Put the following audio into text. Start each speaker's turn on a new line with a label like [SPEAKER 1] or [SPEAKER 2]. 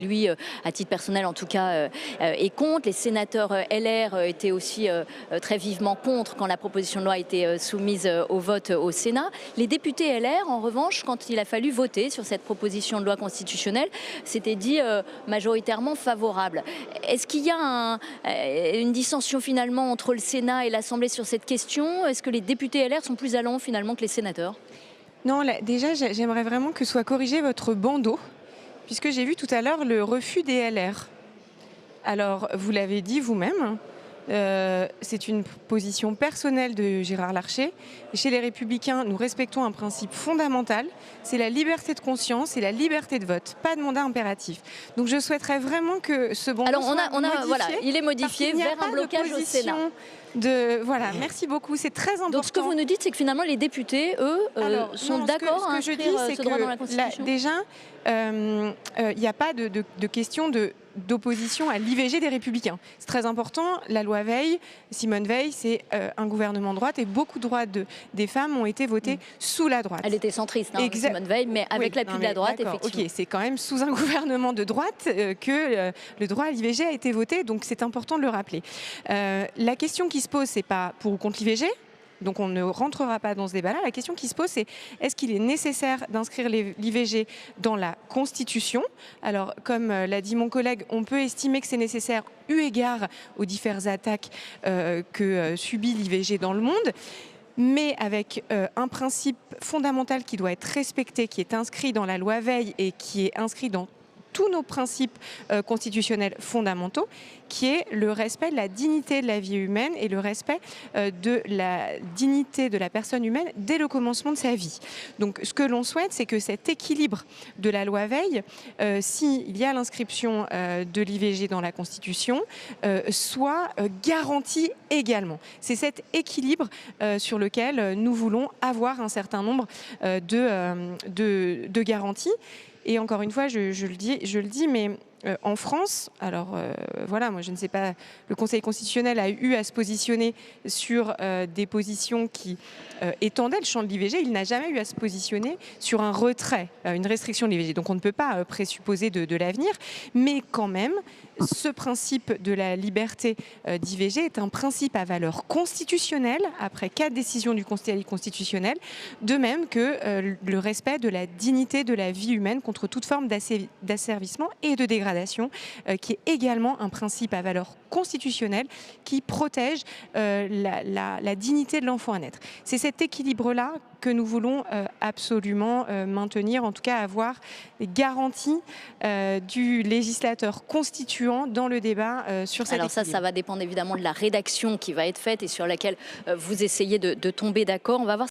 [SPEAKER 1] Lui, à titre personnel en tout cas, est contre. Les sénateurs LR étaient aussi très vivement contre quand la proposition de loi a été soumise au vote au Sénat. Les députés LR, en revanche, quand il a fallu voter sur cette proposition de loi constitutionnelle, s'étaient dit majoritairement favorables. Est-ce qu'il y a une dissension finalement entre le Sénat et l'Assemblée sur cette question? Est-ce que les députés LR sont plus allants finalement que les sénateurs?
[SPEAKER 2] Non, là, déjà, j'aimerais vraiment que soit corrigé votre bandeau, puisque j'ai vu tout à l'heure le refus des LR. Alors, vous l'avez dit vous-même, c'est une position personnelle de Gérard Larcher. Chez les Républicains, nous respectons un principe fondamental, c'est la liberté de conscience et la liberté de vote, pas de mandat impératif. Donc je souhaiterais vraiment que ce bandeau soit modifié.
[SPEAKER 1] Voilà, il est modifié vers un blocage au Sénat.
[SPEAKER 2] Voilà, merci beaucoup, c'est très important.
[SPEAKER 1] Donc ce que vous nous dites, c'est que finalement les députés, eux, sont d'accord à inscrire ce droit dans la Constitution.
[SPEAKER 2] Déjà, il n'y a pas de question d'opposition à l'IVG des Républicains. C'est très important. La loi Veil, Simone Veil, c'est un gouvernement de droite et beaucoup de droits des femmes ont été votés sous la droite.
[SPEAKER 1] Elle était centriste, Simone Veil, mais avec l'appui de la droite, effectivement.
[SPEAKER 2] Ok, c'est quand même sous un gouvernement de droite que le droit à l'IVG a été voté, donc c'est important de le rappeler. La question qui se pose, c'est pas pour ou contre l'IVG. Donc on ne rentrera pas dans ce débat-là. La question qui se pose, c'est est-ce qu'il est nécessaire d'inscrire l'IVG dans la Constitution? Alors, comme l'a dit mon collègue, on peut estimer que c'est nécessaire eu égard aux diverses attaques que subit l'IVG dans le monde. Mais avec un principe fondamental qui doit être respecté, qui est inscrit dans la loi Veil et qui est inscrit dans tous nos principes constitutionnels fondamentaux, qui est le respect de la dignité de la vie humaine et le respect de la dignité de la personne humaine dès le commencement de sa vie. Donc ce que l'on souhaite, c'est que cet équilibre de la loi Veil, s'il y a l'inscription de l'IVG dans la Constitution, soit garanti également. C'est cet équilibre sur lequel nous voulons avoir un certain nombre de garanties. Et encore une fois, je le dis, mais en France, alors voilà, moi je ne sais pas, le Conseil constitutionnel a eu à se positionner sur des positions qui étendaient le champ de l'IVG. Il n'a jamais eu à se positionner sur un retrait, une restriction de l'IVG. Donc on ne peut pas présupposer de l'avenir, mais quand même, ce principe de la liberté d'IVG est un principe à valeur constitutionnelle, après 4 décisions du Conseil constitutionnel, de même que le respect de la dignité de la vie humaine contre toute forme d'asservissement et de dégradation, qui est également un principe à valeur constitutionnelle qui protège la dignité de l'enfant à naître. C'est cet équilibre-là que nous voulons absolument maintenir, en tout cas avoir les garanties du législateur constituant dans le débat sur cette équilibre.
[SPEAKER 1] Alors ça va dépendre évidemment de la rédaction qui va être faite et sur laquelle vous essayez de tomber d'accord. On va voir